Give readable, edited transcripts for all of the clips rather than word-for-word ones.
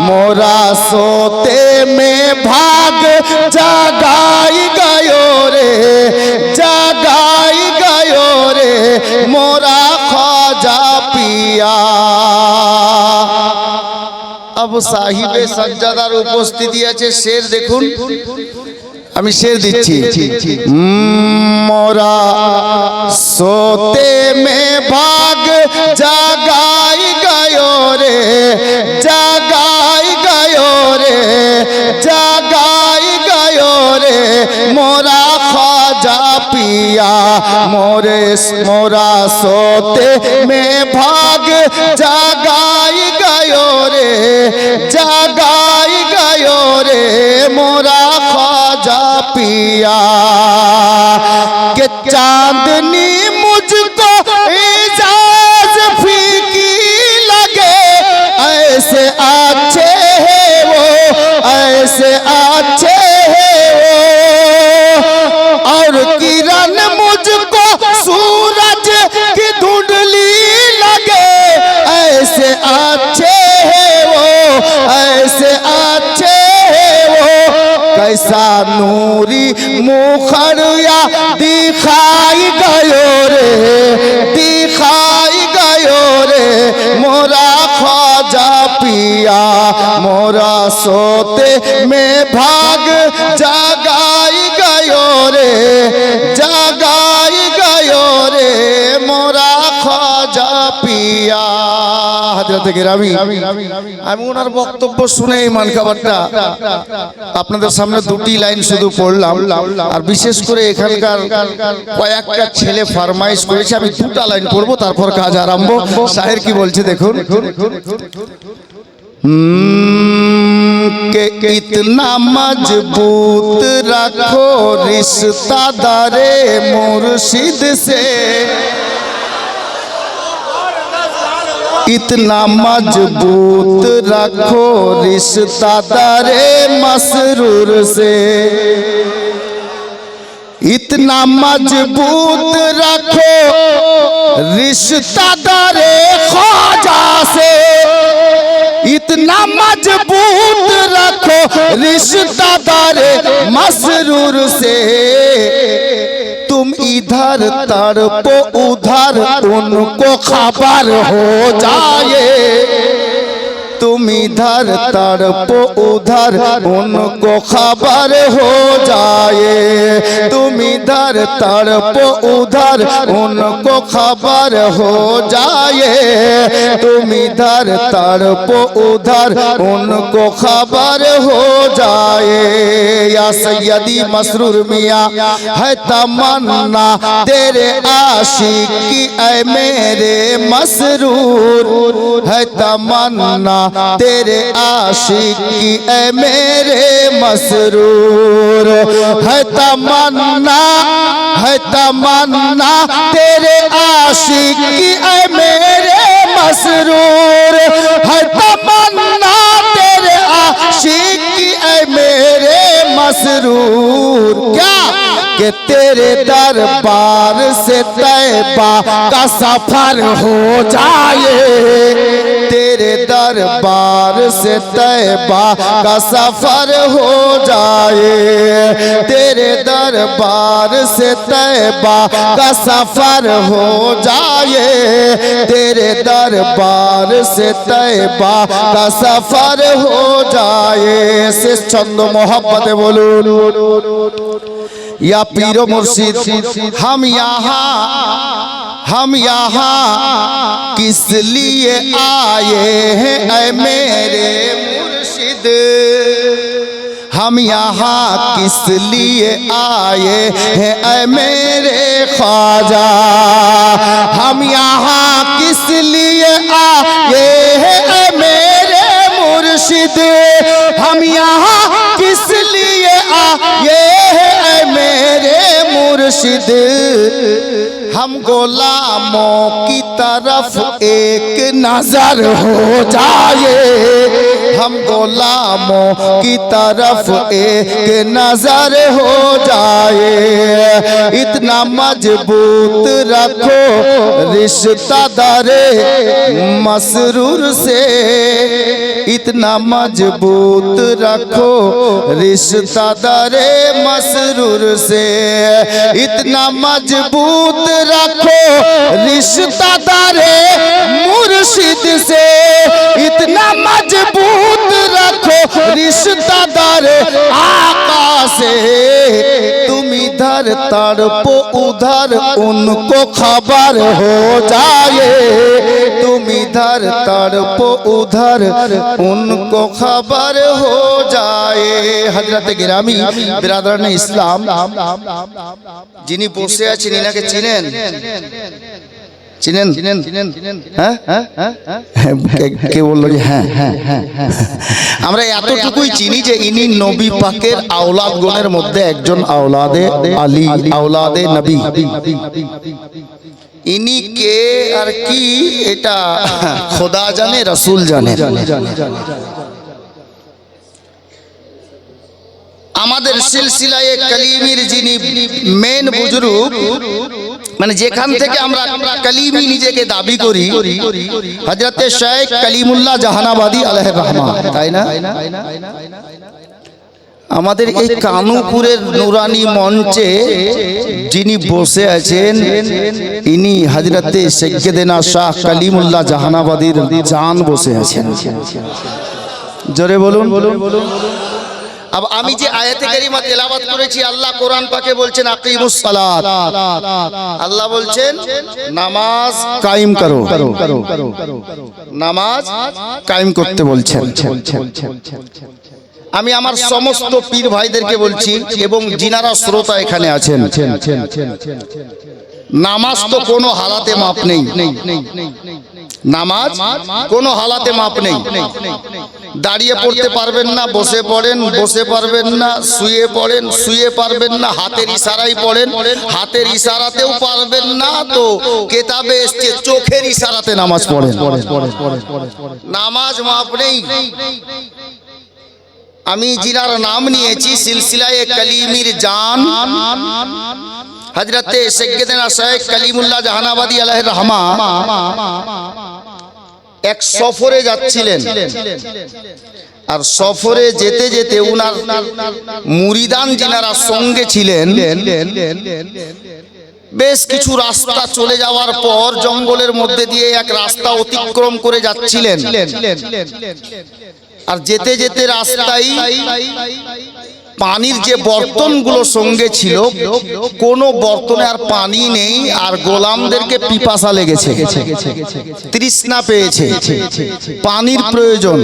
मोरा सोते में भाग जगाई गयो रे, जगाई गयो रे मोरा ख्वाजा पिया। अब साहिबे सज्जादार उपस्थिति আছে, শের দেখুন, আমি শের দিচ্ছি। मोरा सोते में भाग जगाई गयो रे, जगाई गयो रे, जगाई गयो रे मोरा ख्वाजा पिया। मोरा सोते में भाग जगाई गयो रे, जगाई गयो रे मोरा ख्वाजा पिया। के चांदनी मुझको एजाज फीकी लगे, ऐसे अच्छे है वो, ऐसे अच्छे है वो। और किरण मुझको सूरज की धुंधली लगे, ऐसे अच्छे है वो, ऐसे अच्छे है वो। कैसा नूरी मुखरिया दिखाई गयो रे, दिखाई गयो रे मोरा ख्वाजा पिया। मोरा सोते में भाग जगाई गयो रे, जगाई गयो रे मोरा ख्वाजा पिया। হযরত গিরামি, আমি ওনার বক্তব্য শুনে ইমান খাবারটা আপনাদের সামনে দুটি লাইন শুধু পড়লাম, আর বিশেষ করে এখানকার কয়েকটা ছেলে ফরমাইশ করেছে, আমি দুটো লাইন পড়বো, তারপর কাজ আরম্ভ। শায়ের কি বলছে দেখুন। के इतना मजबूत रखो रिश्ता दारे मुर्शिद से, इतना मजबूत रखो रिश्ता दारे मसरूर से, इतना मजबूत रखो रिश्ता दारे ख्वाजा से, इतना मजबूत रखो रिश्ता दारे मसरूर से। तुम इधर तड़पो उधर उनको खबर हो जाए, तुम इधर तड़पो उधर उनको खबर हो जाए, तुम इधर तड़पो उधर उनको खबर हो जाए, तुम इधर तड़पो उधर उनको खबर हो जाए। या सैयदी मसरूर मियाँ है तमन्ना तेरे आशिक की, ऐ मेरे मसरूर है तमन्ना तेरे आशिक की, ऐ मेरे मसरूर है तमन्ना, है तमन्ना तेरे आशिक की, ऐ मेरे मसरूर है तमन्ना तेरे आशिक की, ऐ मेरे मसरूर। क्या कि तेरे दरबार से तैबा का सफर हो जाए, तेरे दरबार से तैबा का सफर हो जाए, तेरे दरबार से तैबा का सफर हो जाए, तेरे दरबार से तैबा का सफर हो जाए। शेष छंद मोहब्बत बोलून। या पीरो मुर्शिद हम यहाँ किस लिए आए हैं, ऐ मेरे मुर्शिद हम यहाँ किस लिए आए हैं, ऐ मेरे ख्वाजा हम यहाँ किस लिए आए हैं, ऐ मेरे मुर्शिद हम यहाँ किस लिए आए हैं, ऐ मेरे मुर्शिद। हम गुलामों की तरफ एक नजर हो जाए, हम गुलामों की तरफ एक नजर हो जाए। इतना मजबूत रखो रिश्ता दारे मसरूर से, इतना मजबूत रखो रिश्ता दारे मसरूर से, इतना मजबूत रखो रिश्ता दारे मुर्शिद से, इतना मजबूत रखो रिश्ता दारे आका से। तुम इधर तड़पो उधर उनको खबर हो जाए, तुम इधर तड़पो उधर उनको खबर हो जाए। हजरत गिरामी बिरादरान इस्लाम যিনি বসে আছেন ইনাকে চিনেন? চিনেন? হ্যাঁ, কে বললো যে হ্যাঁ? আমরা এতটুকুই চিনি যে ইনি নবী পাকের আওলাদ গণের মধ্যে একজন, আওলাদে আলী, আওলাদে নবী। ইনি কে আর কি এটা খোদা জানে, রাসূল জানে। আমাদের সিলসিলায়ে কালিমির যিনি মেন বুজুর্গ, মানে যেখান থেকে আমরা কালিমি নিজেকে দাবি করি, হযরত শেখ কালিমুল্লাহ জাহানাবাদী আলাইহির রহমান, তাই না? আমাদের এই কানুপুরের নুরানি মঞ্চে যিনি বসে আছেন ইনি হযরতে সাইয়্যিদানা শাহ কালিমুল্লাহ জাহানাবাদীর জান বসে আছেন। জোরে বলুন। अब আমি যে আয়াতে কারিমা তেলাওয়াত করেছি, আল্লাহ কোরআন পাকে বলছেন আকিমুস সালাত, আল্লাহ বলছেন নামাজ কায়েম করো, নামাজ কায়েম করতে বলছেন। আমি আমার সমস্ত পীর ভাইদেরকে বলছি এবং যিনারা শ্রোতা এখানে আছেন, নামাজ তো কোনো হালাতে মাপ নেই, নামাজ কোনো হালাতে মাপ নেই। দাঁড়িয়ে পড়তে পারবেন না, বসে পড়েন, বসে পারবেন না, শুয়ে পড়েন, শুয়ে পারবেন না, হাতের ইশারায় পড়েন, হাতের ইশারাতেও পারবেন না, তো কেতাবে এসছে চোখের ইশারাতে নামাজ পড়েন, নামাজ মাপ নেই। আমি জিনার নাম নিয়েছি সিলসিলায়ে কালিমির জান হযরতে সাইয়্যিদানা শেখ কালিমুল্লাহ জাহানাবাদী আলাইহির রহমান এক সফরে যাচ্ছিলেন, আর সফরে যেতে যেতে উনার মুরিদান যিনারা সঙ্গে ছিলেন, বেশ কিছু রাস্তা চলে যাওয়ার পর জঙ্গলের মধ্যে দিয়ে এক রাস্তা অতিক্রম করে যাচ্ছিলেন, আর যেতে যেতে রাস্তায় পানির যে বর্তনগুলো সঙ্গে ছিল কোন বর্তনে আর পানি নেই, আর গোলামদেরকে পিপাসা লেগেছে, তৃষ্ণা পেয়েছে, পানির প্রয়োজন।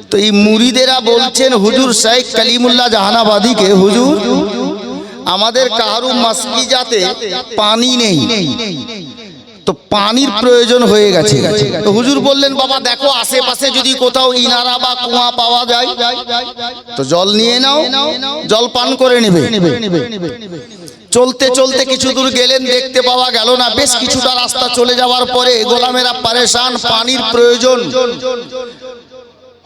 তো এই মুরিদেরা বলছেন হুজুর শেখ কালিমুল্লাহ জাহানাবাদীকে, হুজুর আমাদের কাহারু মাসকিজাতে পানি নেই, তো পানির প্রয়োজন হয়ে গেছে। তো হুজুর বললেন বাবা দেখো আশেপাশে যদি কোথাও ইনারা বা কুয়া পাওয়া যায় তো জল নিয়ে নাও, জল পান করে নেবে। চলতে চলতে কিছু দূর গেলেন, দেখতে পাওয়া গেল না। বেশ কিছুটা রাস্তা চলে যাওয়ার পরে গোলামেরা পারেশান, পানির প্রয়োজন,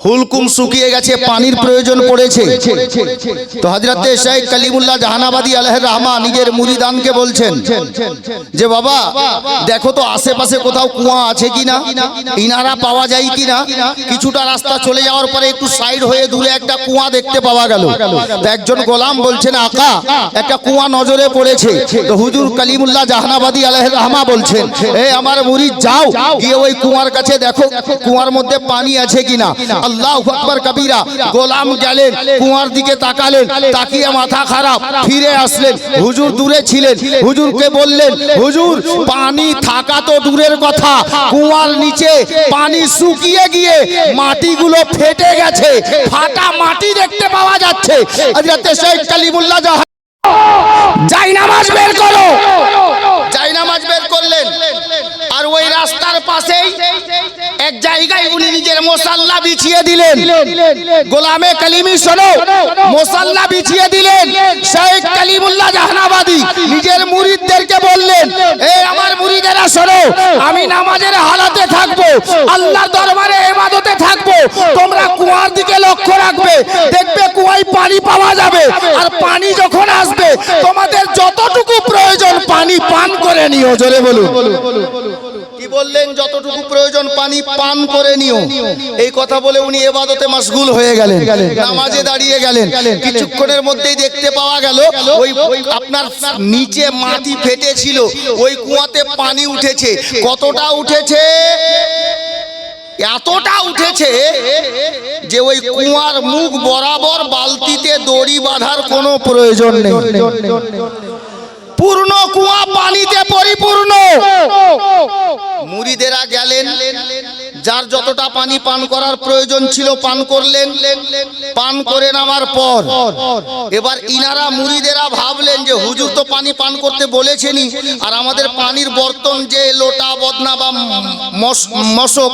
হুলকুম শুকিয়ে গেছে, পানির প্রয়োজন পড়েছে। তো হযরতে শেখ কালিমুল্লাহ জাহানাবাদী আলাইহির রহমান নিজের মুরিদানকে বলছেন যে বাবা দেখো তো আশেপাশে কোথাও কুয়া আছে কিনা, ইনারা পাওয়া যায় কিনা। কিছুটা রাস্তা চলে যাওয়ার পরে একটু সাইড হয়ে দূরে একটা কুয়া দেখতে পাওয়া গেল। তো একজন গোলাম বলছেন আকা একটা কুয়া নজরে পড়েছে। তো হুজুর কালিমুল্লাহ জাহানাবাদী আলাইহির রহমান বলছেন এই আমার মুরিদ যাও গিয়ে ওই কুয়ার কাছে দেখো কুয়ার মধ্যে পানি আছে কিনা। আল্লাহু আকবার কবীরা। গোলাম গেলেন, কুয়ার দিকে তাকালেন, তাকিয়ে মাথা খারাপ, ফিরে আসলেন। হুজুর দূরে ছিলেন, হুজুরকে বললেন হুজুর পানি থাকা তো দূরের কথা, কুয়ার নিচে পানি শুকিয়ে গিয়ে মাটিগুলো ফেটে গেছে, ফাটা মাটি দেখতে পাওয়া যাচ্ছে। হযরতে শেখ কালিমুল্লাহ যাই নামাজ বের করো, যাই নামাজ বের করলেন। আর ওই রাস্তার পাশেই এক জায়গায় উনি নিজের মুসাল্লা বিছিয়ে দিলেন। গোলামে কালিমি শোনো, মুসাল্লা বিছিয়ে দিলেন। শেখ কালিমুল্লাহ জাহানাবাদী নিজের মুরিদদেরকে বললেন এই আমার মুরিদেরা শোনো, আমি নামাজের হালাতে থাকবো, আল্লাহর দরবারে ইবাদতে থাকবো, থাকবো, তোমরা কুয়ার দিকে লক্ষ্য রাখবে, দেখবে কুয়ায় পানি পাওয়া যাবে। আর পানি যখন আসবে তোমাদের যতটুকু প্রয়োজন পানি পান করে নিও। জোরে বলুন। কি বললেন? যতটুকু প্রয়োজন পানি পান করে নিও। এই কথা বলে উনি ইবাদতে মাশগুল হয়ে গেলেন, নামাজে দাঁড়িয়ে গেলেন। কিছুক্ষণের মধ্যেই দেখতে পাওয়া গেল ওই আপনার নিচে মাটি ফেটেছিল, ওই কুয়াতে পানি উঠেছে। কতটা উঠেছে? এতটা উঠেছে যে ওই কুয়ার মুখ বরাবর বালতিতে দড়ি বাঁধার কোনো প্রয়োজন নেই। পূর্ণ কুয়া পানিতে পরিপূর্ণ। মুরিদেরা গেলেন, যার যতটা পানি পান করার প্রয়োজন ছিল পান করলেন। পান করে নামার পর এবার ইনারা মুরিদেরা ভাবলেন যে হুজুর তো পানি পান করতে বলেছেনই, আর আমাদের পানির বর্তন যে লোটা বদনা বা মশক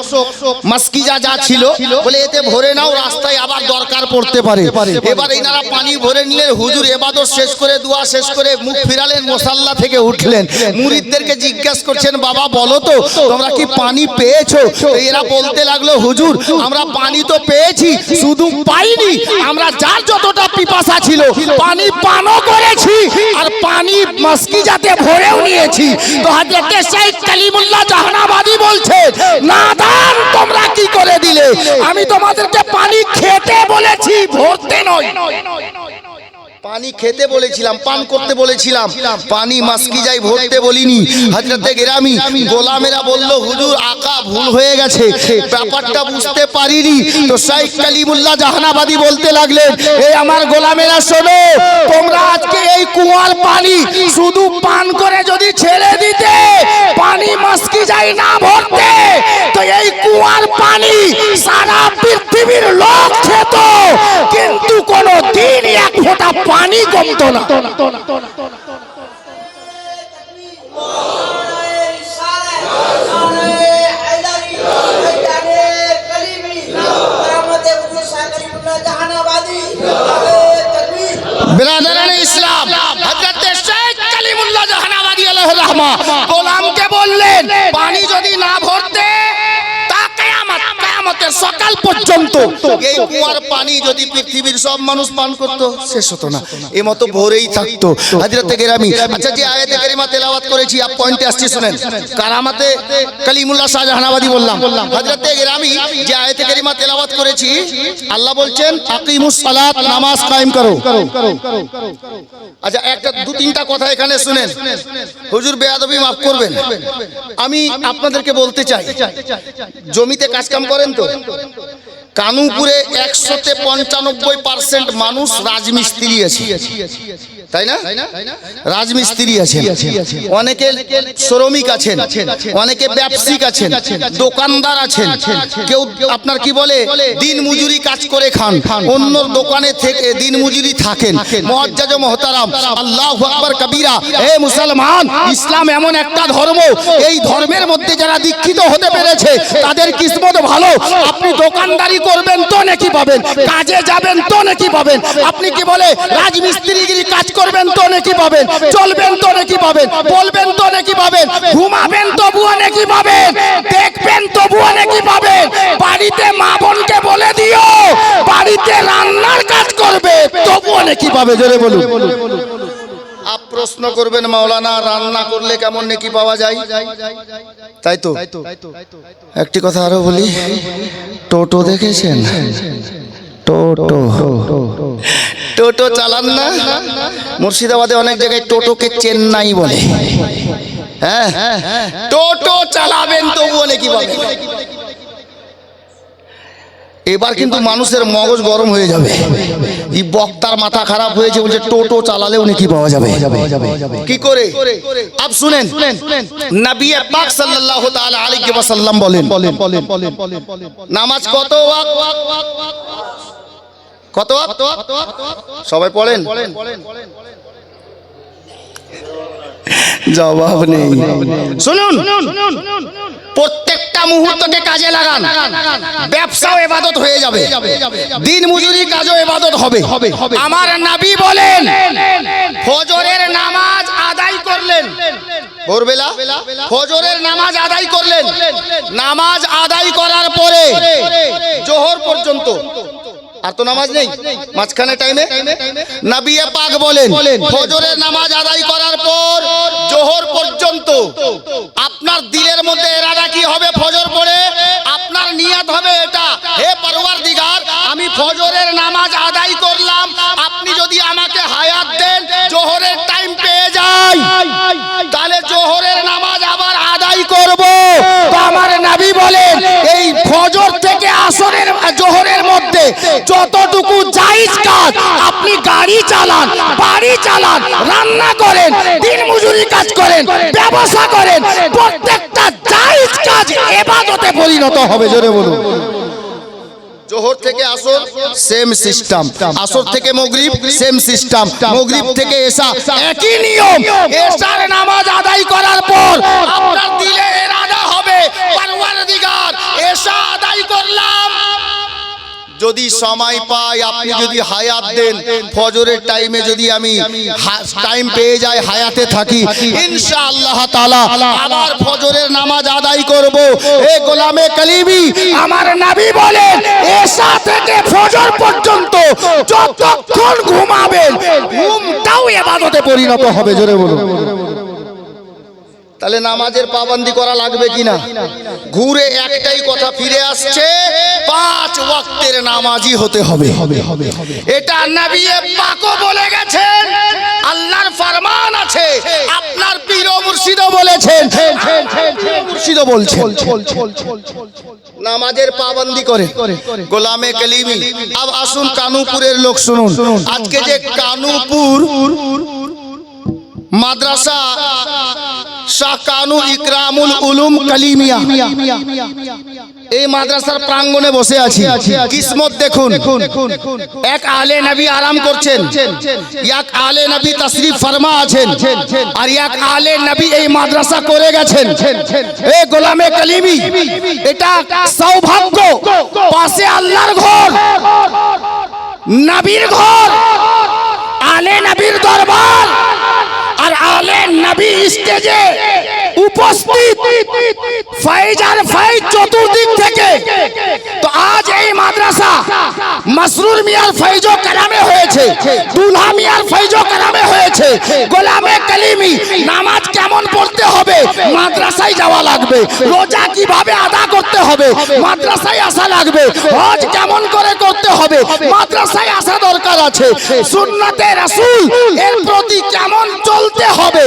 মাস্কিজা যা ছিল, বলে এতে ভরে নাও, রাস্তায় আবার দরকার পড়তে পারে। এবার ইনারা পানি ভরে নিলেন। হুজুর ইবাদত শেষ করে দোয়া শেষ করে মুখ ফিরালেন, মুসাল্লা থেকে উঠলেন। মুরিদদেরকে জিজ্ঞাসা করছেন, বাবা বলো তো তোমরা কি পানি পেয়েছো? এরা বলতে লাগলো, হুজুর আমরা পানি তো পেয়েছি, শুধু পাইনি, আমরা যার যতটা পিপাসা ছিল পানি পানও করেছি, আর পানি মাস্কিজাতে ভরেও নিয়েছি। তো হযরত শাইখ কালিমুল্লাহ জাহানাবাদী বলছেন, নাদান তোমরা কি করে দিলে? আমি তোমাদেরকে পানি খেতে বলেছি, ভরতে নয়। পানি খেতে বলেছিলাম, পান করতে বলেছিলাম, পানি মাস্কিজায় ভরতে বলিনি। হযরতে গেরামি গোলামেরা বলল, হুজুর আকা ভুল হয়ে গেছে, ব্যাপারটা বুঝতে পারিনি। তো শাইখ কালিমুল্লাহ জাহানাবাদী বলতে লাগলেন, এই আমার গোলামেরা শোনো, তোমরা আজকে এই কুয়ার পানি শুধু পান করে যদি ছেড়ে দিতে, পানি মাস্কিজায় না ভরতে, তো এই কুয়ার পানি সারা পৃথিবীর লোক খেত, কিন্তু কোনো দিন এক ফোঁটা পানি কমতো না। ব্রাদারানে ইসলাম, হযরত শাইখ কালিমুল্লাহ জাহানাবাদী আলাইহির রাহমা গোলামকে বললেন, পানি যদি না ভরতে তা কিয়ামতের সকাল পর্যন্ত এই কুয়ার পানি যদি পৃথিবীর সব মানুষ পান করত, শেষ হতো না, এই মতো ভরেই থাকতো। হযরত গেরামি, আচ্ছা যে আয়াতে কারিমা তেলাওয়াত করেছি, আপ পয়েন্টে আসছি শুনেন। কারামাতে কালিমুল্লাহ শাহজাহানাবাদী বললাম, হযরত গেরামি যে আয়াতে কারিমা তেলাওয়াত করেছি, আল্লাহ বলছেন আকিমুস সালাত, নামাজ কায়েম করো। আচ্ছা একটা দু তিনটা কথা এখানে শুনেন, হুজুর বেয়াদবি মাফ করবেন, আমি আপনাদেরকে বলতে চাই, জমিতে কাজ কাম করেন তো? কানুপুরে 195% মানুষ রাজমিস্ত্রি আছে, তাই না? রাজমিস্ত্রি আছেন, অনেকে শ্রমিক আছেন, অনেকে ব্যবসায়িক আছেন, দোকানদার আছেন, কেউ আপনার কি বলে দিন মজুরি কাজ করে খান, অন্য দোকানে থেকে দিন মজুরি থাকেন। মুআজ্জাজ ও মুহতারাম, আল্লাহু আকবার কবীরা। হে মুসলমান, ইসলাম এমন একটা ধর্ম, এই ধর্মের মধ্যে যারা দীক্ষিত হতে পেরেছে তাদের কিসমত ভালো। আপনি দোকানদারি করবেন তো নেকি পাবেন, কাজে যাবেন তো নেকি পাবেন, আপনি কি বলে রাজমিস্ত্রিগিরি কাজ করবেন তো নেকি পাবেন, চলবেন তো নেকি পাবেন, বলবেন তো নেকি পাবেন, ঘুমাবেন তবুও নেকি পাবেন, দেখবেন তবুও নেকি পাবেন। বাড়িতে মা বোনকে বলে দিও বাড়িতে রান্নার কাজ করবে, তবুও নেকি পাবে। জোরে বলুন। আপ প্রশ্ন করবেন, মাওলানা রান্না করলে কেমন নেকি পাওয়া যায়? তাই তো একটি কথা আরো বলি, টোটো দেখেছেন? টোটো টোটো চালান না? মুর্শিদাবাদে অনেক জায়গায় টোটোকে চেন্নাই বলে। হ্যাঁ, টোটো চালাবেন তবুও নাকি পাবেন। এবার কিন্তু মানুষের মগজ গরম হয়ে যাবে, এই বক্তার মাথা খারাপ হয়েছে, বলছে টোটো চালালেও নাকি পাওয়া যাবে। কি করে? আপ শুনেন, নবী পাক সাল্লাল্লাহু তাআলা আলাইহি ওয়াসাল্লাম বলেন, নামাজ কত ওয়াক্ত? কত ওয়াক্ত? সবাই পড়েন, জবাব নেই। শুনুন, প্রত্যেকটা মুহূর্তকে কাজে লাগান, ব্যবসাও ইবাদত হয়ে যাবে, দিন মজুরি কাজও ইবাদত হবে। আমার নবী বলেন, ফজরের নামাজ আদায় করলেন, ভোরবেলা ফজরের নামাজ আদায় করলেন, নামাজ আদায় করার পরে আর তো নামাজ নেই মাঝখানে টাইমে। নবী পাক বলেন ফজরের নামাজ আদায় করার পর জোহর পর্যন্ত আপনার দিলের মধ্যে ইরাদা কি হবে? ফজর পড়ে আপনার নিয়ত হবে এটা, হে পরওয়ারদিগার আমি ফজরের নামাজ আদায় করলাম, আপনি যদি আমাকে হায়াত দেন জোহরের টাইম পেয়ে যাই তাহলে জোহরের নামাজ আবার আদায় করব। তো আমার নবী বলেন এই ফজর থেকে আসরের জোহরের মধ্যে যতটুকু জায়েজ কাজ, আপনি গাড়ি চালান, বাড়ি চালান, রান্না করেন, দিন মজুরি কাজ করেন, ব্যবসা করেন, প্রত্যেকটা জায়েজ কাজ ইবাদতে পরিণত হবে। জোরে বলুন। জোহর থেকে আসর সেম সিস্টেম, আসর থেকে মাগরিব সেম সিস্টেম, মাগরিব থেকে এশা একই নিয়ম। এশার নামাজ আদায় করার পর আপনার দিলে ইরাদা হবে পরওয়ারদিগার এশা আদায় করলাম, যদি সময় পাই আপনি যদি হায়াত দেন ফজরের টাইমে যদি আমি টাইম পেয়ে যাই হায়াতে থাকি ইনশাআল্লাহ তাআলা আবার ফজরের নামাজ আদায় করব। হে গোলামে কালিমি আমার নবী বলেন এশা থেকে ফজর পর্যন্ত যতক্ষণ ঘুমাবেন ঘুমটাও ইবাদতে পরিণত হবে। জোরে বলুন। তাহলে নামাজের পাবন্দি করা লাগবে কিনা? ঘুরে একটাই কথা ফিরে আসছে, 5 ওয়াক্তের নামাজি হতে হবে। এটা নবী পাকও বলে গেছেন, আল্লাহর ফরমান আছে, আপনার পীর ও মুর্শিদও বলেছেন, মুর্শিদও বলছেন নামাজের পাবন্দি করে গোলামে কালিমি। अब আসুন কানুপুরের লোক শুনুন, আজকে যে কানুপুর মাদ্রাসা শাহ কানু ইকরামুল উলুম কালিমিয়া, এই মাদ্রাসার প্রাঙ্গণে বসে আছি। কিসমত দেখুন, এক আলে নবী আরাম করছেন, এক আলে নবী তাশরীফ ফরমা আছেন, আর এক আলে নবী এই মাদ্রাসা করে গেছেন। এ গোলামে কালিমি, এটা সৌভাগ্য। পাশে আল্লাহর ঘর, নবীর ঘর, আলে নবীর দরবার, আর আলে নবী স্টেজে উপস্থিত, ফয়েজ আর ফয়েজ চতুর্দিক থেকে। তো আজ এই মাদ্রাসা মাসরুর মিয়ার ফয়েজ কালামে হয়েছে, দুলহা মিয়ার ফয়েজ কালামে হয়েছে। গোলামে কালিমি নামাজ কেমন পড়তে হবে মাদ্রাসায় যাওয়া লাগবে, রোজা কিভাবে আদা করতে হবে মাদ্রাসায় আসা লাগবে, হজ কেমন করে করতে হবে মাদ্রাসায় আসা দরকার আছে, সুন্নতে রাসূল এর প্রতি কেমন চলতে হবে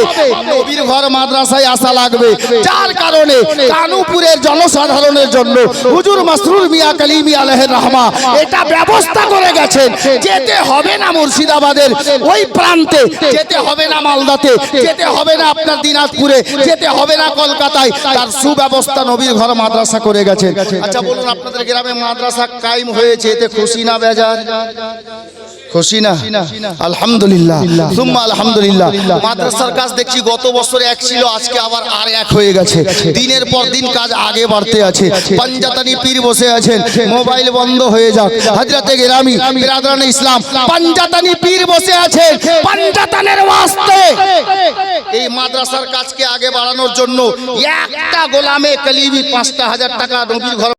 নবীর ঘর মাদ্রাসায় আসা লাগবে। যার কারণে কানুপুরের জনসাধারণের জন্য হুজুর মাসরুর মিয়া কালিমি আলাইহির রহমা এটা ব্যবস্থা করে গেছেন। যেতে হবে না মুর্শিদাবাদের ওই প্রান্তে, যেতে হবে না মালদাতে, যেতে হবে না আপনার দিনাজপুরে, যেতে হবে না কলকাতায়, তার সুব্যবস্থা নবীর ঘর মাদ্রাসা করে গেছেন। আচ্ছা বলুন, আপনাদের গ্রামে মাদ্রাসা কায়েম হয়েছে, এতে খুশি না বেজার? খুশি না? আলহামদুলিল্লাহ সুম্মা আলহামদুলিল্লাহ। মাদ্রাসার কাজ দেখছি গত বছর এক ছিল, আজকে আবার আর এক হয়ে গেছে। দিনের পর দিন কাজ আগে বাড়তে আছে। পাঞ্জাতানি পীর বসে আছেন, মোবাইল বন্ধ হয়ে যাক। হযরতে গেরামি বিরাদরানে ইসলাম, পাঞ্জাতানি পীর বসে আছেন পাঞ্জাতানের ওয়াস্তে। এই মাদ্রাসার কাজকে আগে বাড়ানোর জন্য একটা গোলামে কালিমি 5,000 টাকা নবীর ঘর